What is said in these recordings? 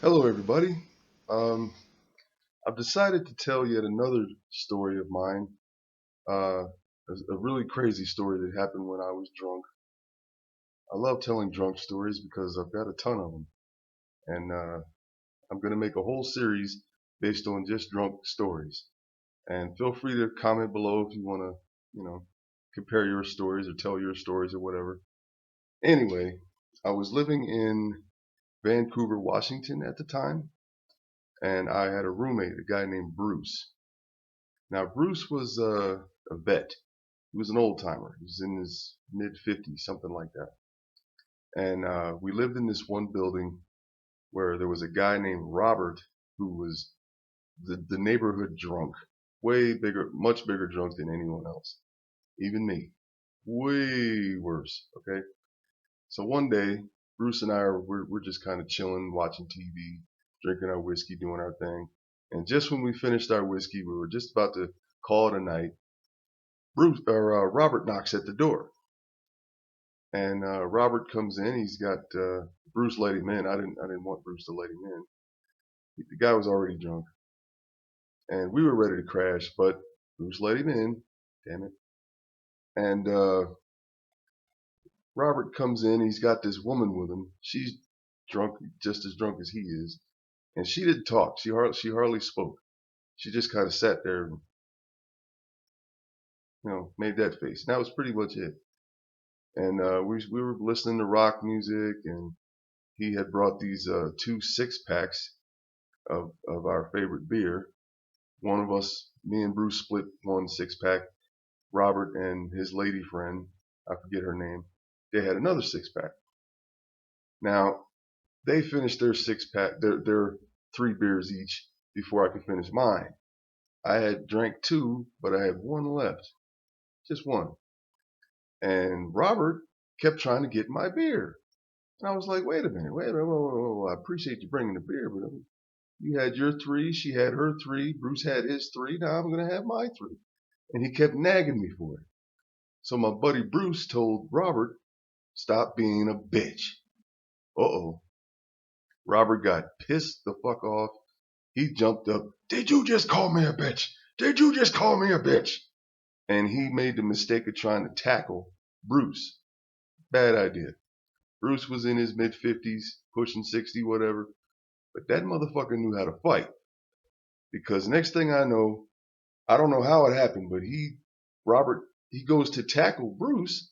Hello, everybody. Um, I've decided to tell yet another story of mine. Uh, a really crazy story that happened when I was drunk. I love telling drunk stories because I've got a ton of them, and I'm going to make a whole series based on just drunk stories. And feel free to comment below if you want to, compare your stories or tell your stories or whatever. Anyway, I was living in Vancouver, Washington at the time, and I had a roommate, a guy named Bruce. Now, Bruce was a vet. He was an old timer. He was in his mid 50s, something like that. And we lived in this one building where there was a guy named Robert who was the neighborhood drunk. Way bigger, much bigger drunk than anyone else. Even me. Way worse. Okay. So one day, Bruce and I we're just kind of chilling, watching TV, drinking our whiskey, doing our thing. And just when we finished our whiskey, we were just about to call it a night. Robert knocks at the door, and Robert comes in. He's got Bruce let him in. I didn't want Bruce to let him in. The guy was already drunk, and we were ready to crash, but Bruce let him in. Damn it! And Robert comes in. He's got this woman with him. She's drunk, just as drunk as he is, and she didn't talk. She hardly spoke. She just kind of sat there and made that face. And that was pretty much it. And we were listening to rock music, and he had brought these two six packs of our favorite beer. One of us, me and Bruce, split one six pack. Robert and his lady friend, I forget her name, they had another six pack. Now they finished their six pack, their three beers each before I could finish mine. I had drank two, but I had one left, just one. And Robert kept trying to get my beer. And I was like, wait a minute, whoa, whoa, whoa. I appreciate you bringing the beer, but you had your three, she had her three, Bruce had his three, now I'm going to have my three. And he kept nagging me for it. So my buddy Bruce told Robert, stop being a bitch. Uh-oh. Robert got pissed the fuck off. He jumped up. Did you just call me a bitch? Did you just call me a bitch? And he made the mistake of trying to tackle Bruce. Bad idea. Bruce was in his mid 50s, pushing 60, whatever. But that motherfucker knew how to fight. Because next thing I know, I don't know how it happened, but Robert, he goes to tackle Bruce,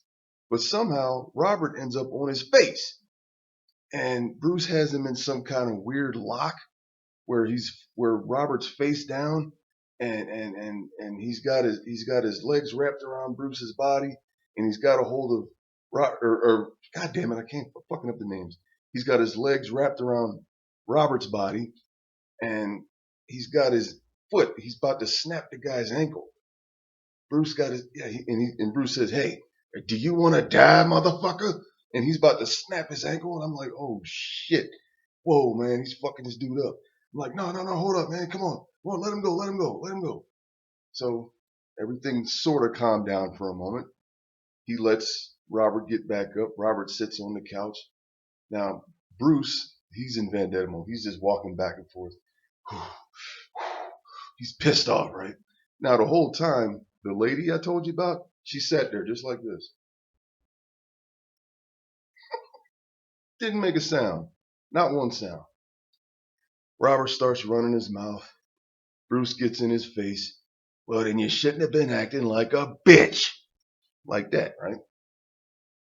but somehow Robert ends up on his face. And Bruce has him in some kind of weird lock where Robert's face down and he's got his legs wrapped around Bruce's body and he's got a hold of God damn it, I can't fucking up the names. He's got his legs wrapped around Robert's body and he's got his foot. He's about to snap the guy's ankle. Bruce got his and Bruce says, "Hey, do you want to die, motherfucker?" And he's about to snap his ankle, and I'm like, "Oh shit, whoa, man, he's fucking this dude up." I'm like, "No, no, no, hold up, man, come on, let him go, let him go, let him go." So everything sort of calmed down for a moment. He lets Robert get back up. Robert sits on the couch. Now Bruce, he's in vendetta mode. He's just walking back and forth. He's pissed off, right? Now the whole time, the lady I told you about, she sat there just like this. Didn't make a sound. Not one sound. Robert starts running his mouth. Bruce gets in his face. Well, then you shouldn't have been acting like a bitch. Like that, right?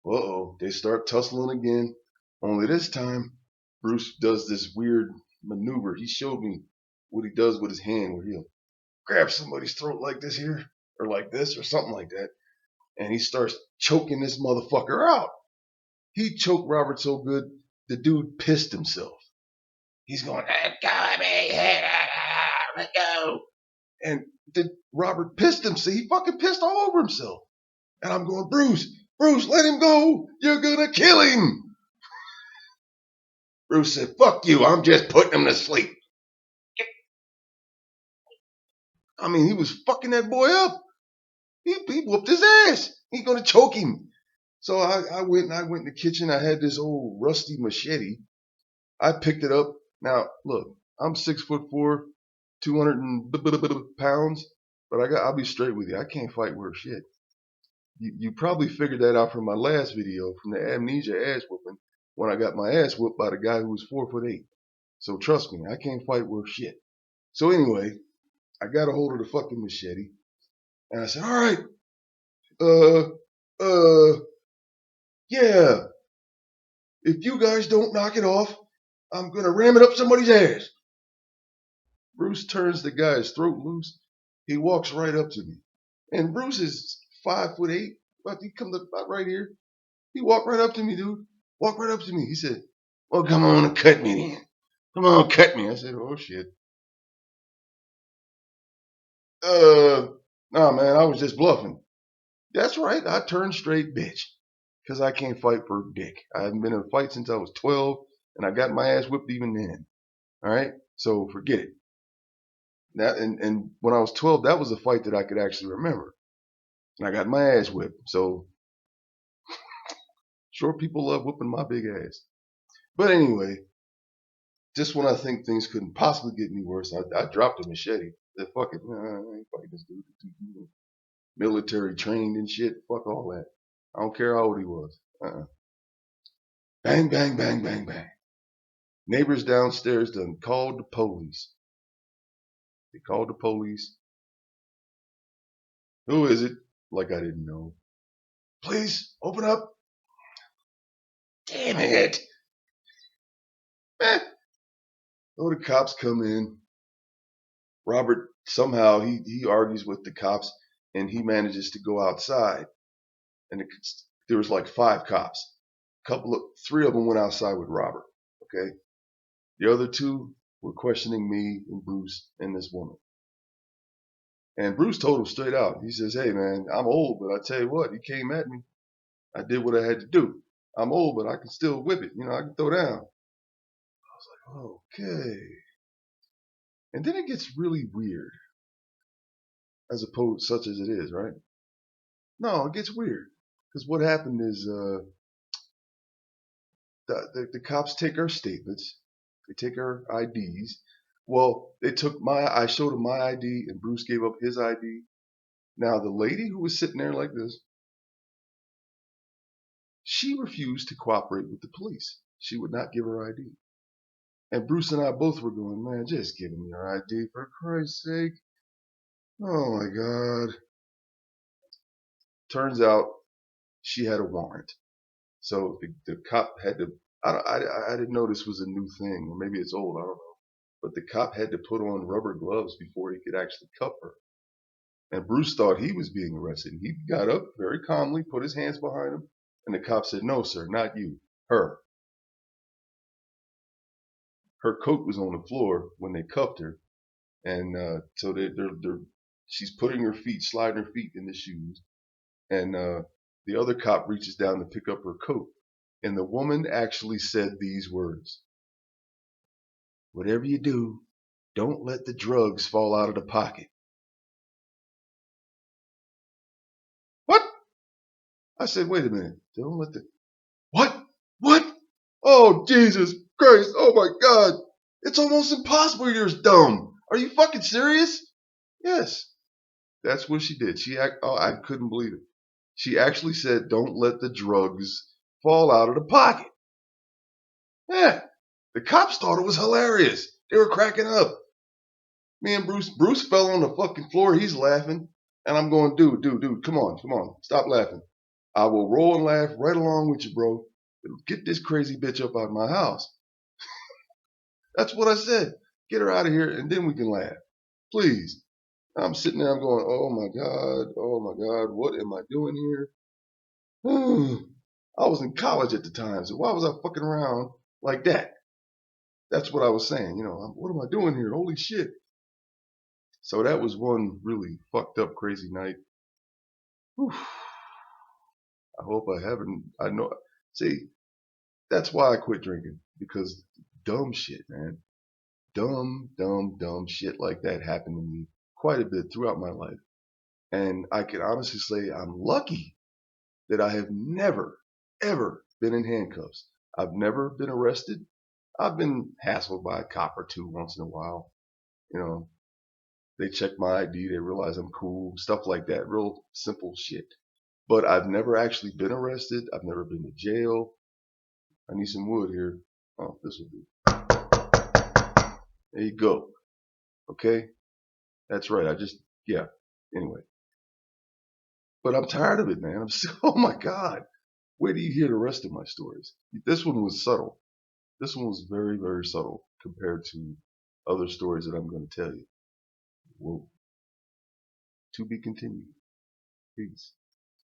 Uh-oh. They start tussling again. Only this time, Bruce does this weird maneuver. He showed me what he does with his hand where he'll grab somebody's throat like this here, or like this, or something like that. And he starts choking this motherfucker out. He choked Robert so good, the dude pissed himself. He's going, let go me, let go. And Robert pissed himself. He fucking pissed all over himself. And I'm going, Bruce, let him go. You're going to kill him. Bruce said, fuck you. I'm just putting him to sleep. I mean, he was fucking that boy up. He whooped his ass. He's going to choke him. So I went in the kitchen. I had this old rusty machete. I picked it up Now, look, I'm 6'4", 200 pounds, but I'll be straight with you. I can't fight worth shit. You probably figured that out from my last video, from the amnesia ass whooping, when I got my ass whooped by the guy who was 4'8". So trust me, I can't fight worth shit. So anyway, I got a hold of the fucking machete, and I said, all right, uh, uh, yeah, if you guys don't knock it off, I'm gonna ram it up somebody's ass. Bruce turns the guy's throat loose. He walks right up to me. And Bruce is 5'8", but he comes about right here. He walked right up to me, dude. Walked right up to me. He said, well, come on and cut me then. Come on, cut me. I said, oh, shit. Nah, man, I was just bluffing. That's right. I turned straight bitch. Because I can't fight for dick. I haven't been in a fight since I was 12, and I got my ass whipped even then. All right? So forget it. That, and when I was 12, that was a fight that I could actually remember. And I got my ass whipped. So, sure, people love whipping my big ass. But anyway, just when I think things couldn't possibly get any worse, I dropped a machete. I said, fuck it. I ain't fighting this dude. Military trained and shit. Fuck all that. I don't care how old he was. Bang, bang, bang, bang, bang. Neighbors downstairs done called the police. They called the police. Who is it? Like I didn't know. Please, open up. Damn it. Oh, the cops come in. Robert, somehow, he argues with the cops, and he manages to go outside. And there was like 5 cops. Three of them went outside with Robert. Okay. The other 2 were questioning me and Bruce and this woman. And Bruce told him straight out. He says, hey, man, I'm old, but I tell you what, he came at me. I did what I had to do. I'm old, but I can still whip it. I can throw down. I was like, okay. And then it gets really weird, as opposed such as it is, right? No, it gets weird. Because what happened is the cops take our statements. They take our IDs. Well, I showed them my ID, and Bruce gave up his ID. Now, the lady who was sitting there like this, she refused to cooperate with the police. She would not give her ID. And Bruce and I both were going, man, just give him your ID for Christ's sake. Oh my God. Turns out she had a warrant. So the cop had to, I didn't know this was a new thing, or maybe it's old, I don't know. But the cop had to put on rubber gloves before he could actually cuff her. And Bruce thought he was being arrested. He got up very calmly, put his hands behind him, and the cop said, no, sir, not you, her. Her coat was on the floor when they cuffed her. And so she's putting her feet, sliding her feet in the shoes. And the other cop reaches down to pick up her coat. And the woman actually said these words: whatever you do, don't let the drugs fall out of the pocket. What? I said, wait a minute. Don't let the... What? What? Oh, Jesus Christ. Oh, my God. It's almost impossible you're dumb. Are you fucking serious? Yes. That's what she did. I couldn't believe it. She actually said, don't let the drugs fall out of the pocket. Yeah. The cops thought it was hilarious. They were cracking up. Me and Bruce fell on the fucking floor. He's laughing. And I'm going, dude, come on. Stop laughing. I will roll and laugh right along with you, bro. Get this crazy bitch up out of my house. That's what I said. Get her out of here, and then we can laugh. Please. I'm sitting there, I'm going, oh my God, what am I doing here? I was in college at the time, so why was I fucking around like that? That's what I was saying. What am I doing here? Holy shit. So that was one really fucked up, crazy night. Whew. I hope I haven't. I know. See, that's why I quit drinking, because dumb shit, man. Dumb shit like that happened to me quite a bit throughout my life. And I can honestly say I'm lucky that I have never, ever been in handcuffs. I've never been arrested. I've been hassled by a cop or two once in a while. You know, they check my ID, they realize I'm cool, stuff like that. Real simple shit. But I've never actually been arrested. I've never been to jail. I need some wood here. Oh, this will do. There you go. Okay? That's right. Yeah. Anyway. But I'm tired of it, man. Oh my God. Wait till you hear the rest of my stories. This one was subtle. This one was very, very subtle compared to other stories that I'm going to tell you. Whoa. To be continued. Peace.